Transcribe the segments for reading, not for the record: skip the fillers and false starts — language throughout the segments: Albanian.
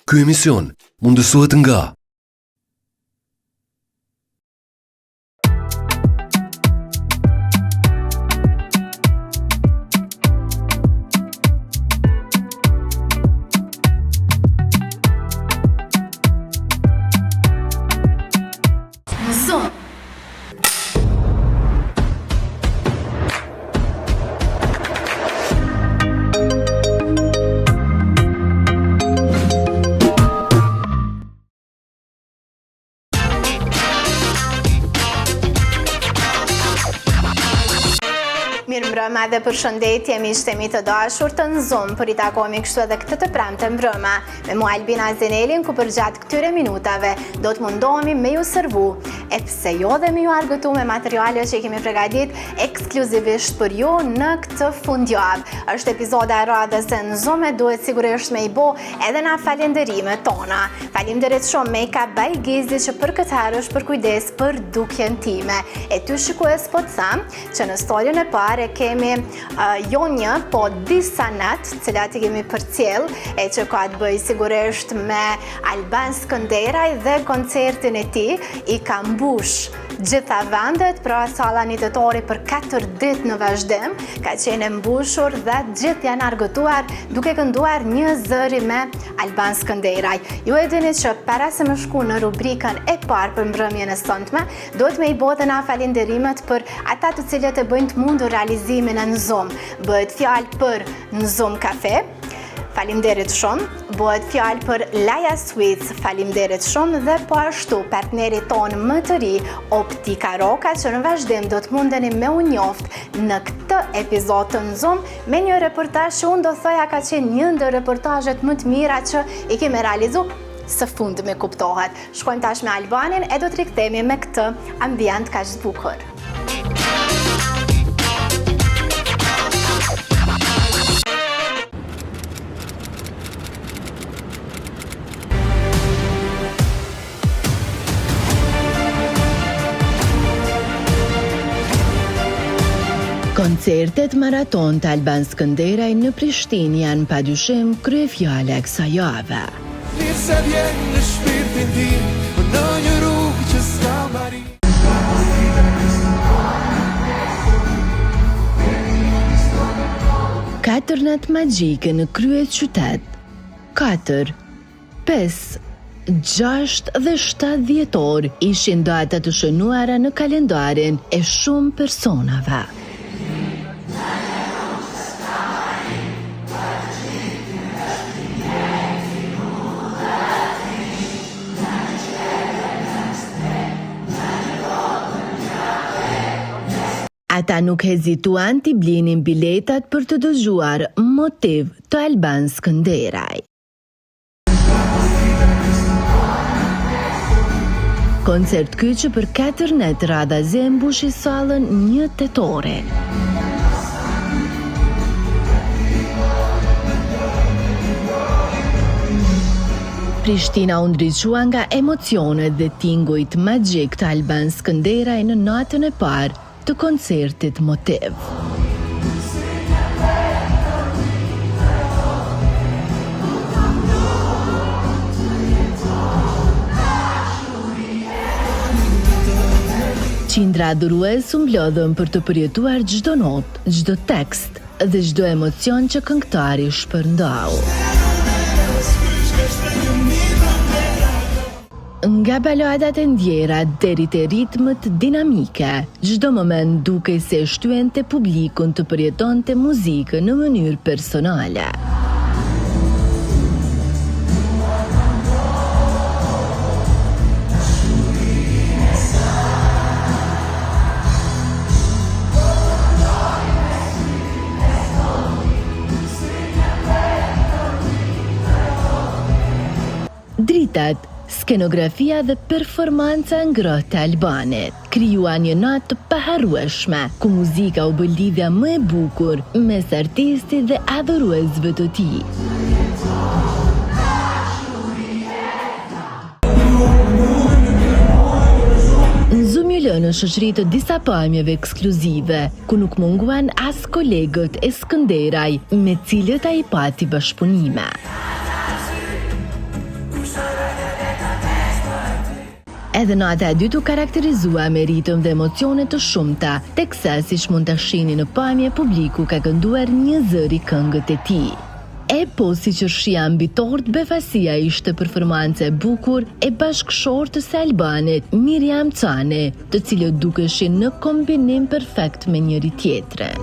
Ky emision mundësohet nga Mirëmbrëma dhe përshëndetje miqtemi të dashur të Në Zoom, për i takohemi kështu edhe këtë të premte mbrëma me mua Albina Zenelin, ku përgjatë këtyre minutave do të mundohemi me ju servu, e pse jo dhe me ju argëtu me materiale që i kemi pregadit ekskluzivisht për ju në këtë fundjavë. Është epizoda e radhës e Në Zoom e duhet sigurisht me i bo edhe na falenderimet tona. Faleminderit shumë Make-up by Gizli që për këtë herë është për kujdes për dukjen time. E ty shikues po të tham që në storyn e parë kemi jo një, po disa net, cilat i kemi përcjell, e që ka të bëj sigurisht me Alban Skënderaj dhe koncertin e tij, i ka mbush gjitha vendet, pra salla Nitetori për 4 ditë në vazhdim, ka qenë mbushur dhe gjithë janë argëtuar duke kënduar një zëri me Alban Skënderaj. Ju e dini që para se më shku në rubrikën e parë për mbrëmjen e sotme, do të me i bote na falenderimet për ata të cilët e bëjnë të mundur realizimin e Në Zoom. Bëhet fjalë për Në Zoom Cafe, faleminderit shumë, bëhet fjalë për Laja Sweets, faleminderit shumë, dhe po ashtu partnerit tonë më të ri, Optika Roka, që në vazhdim do të mundeni me u njoft në këtë epizod të Në Zoom me një reportazh që unë do thoja ka qenë një ndër reportazhet më të mira që i kemi realizu së fundi me kuptohet. Shkojmë tash me Albanin e do të rikthehemi me këtë ambient kaq të bukur. Koncertet maraton të Alban Skënderaj në Prishtinë janë padyshim kryefjala e kësaj jave. Mirë se vjen në shpirtin tim, në një rrugë që s'ka mbari. Katër natë magjike në kryet qytet. 4, 5, 6 dhe 7 dhjetor ishin data të shënuara në kalendarin e shumë personave. Ata nuk hezituan t'i blinin biletat për të dëgjuar Motiv të Alban Skënderaj. Koncert ky që për 4 net radhazi e mbushi sallën 1 tetore. Prishtina u ndriçua nga emocionet dhe tingujt magjik të Alban Skënderaj në natën e parë të koncertit Motiv. Qindra adhurues u mblodhën për të përjetuar çdo notë, çdo tekst dhe çdo emocion që këngëtari shpërndau. Nga baladat e ndjera deri te ritmet dinamike, çdo moment dukej se shtyente publikun të përjetonte muzikën në mënyrë personale. Dritat, skenografia dhe performanca ngrohtë e Albanit krijuan një natë të paharrueshme, ku muzika u bë lidhja më e bukur mes artistit dhe adhuruesve të tij. Në Zoom ju lë në shoqëri të disa pamjeve ekskluzive, ku nuk munguan as kolegët e Skënderaj, me cilët ai pati bashkëpunime. Edhe nata e dytë u karakterizua me ritëm dhe emocione të shumta, teksa siç mund ta shihni në pamje publiku ka kënduar një zëri këngët e tij. E po si që shia mbi tort, befasia ishte performance e bukur e bashkëshortës së Albanit, Miriam Cane, të cilët dukeshin në kombinim perfekt me njëri tjetrën.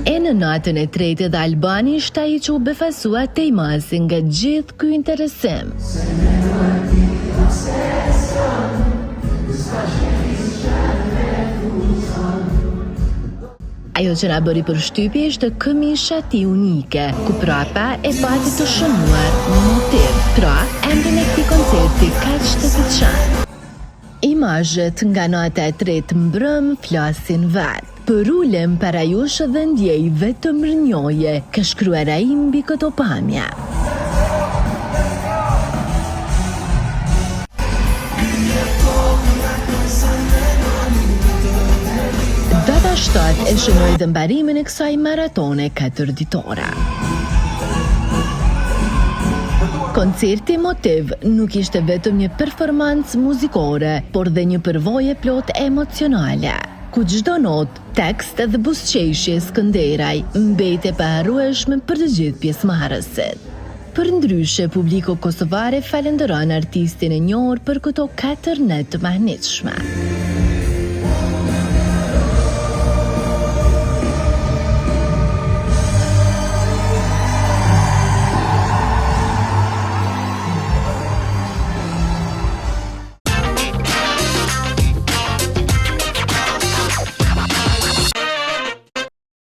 E në natën e tretë dhe Albani ishte ai që u befasua Tejmasi nga gjithë ky interesim. Ajo që na bëri përshtypje ishte këmisha ti unike, ku prapa e pati të shënuar në motiv, pra emrin e këtij koncerti kaq të veçantë. Imazhet nga nata e tretë mbrëm flasin vetë. Për ulem para jush dhe ndjej vetëm rënjoje, ka shkruar ai mbi këto pamja. Data 7 e shënoi dhe mbarimin e kësaj maratone 4 ditore. Koncerti Motiv nuk ishte vetëm një performancë muzikore, por dhe një përvojë plot emocionale, ku çdo notë, tekst dhe buzëqeshje Skënderaj mbete pa harrueshme për të gjithë pjesëmarrësit. Përndryshe, publiku kosovare falenderon artistin e njohur për këto 4 net të mahnitshme.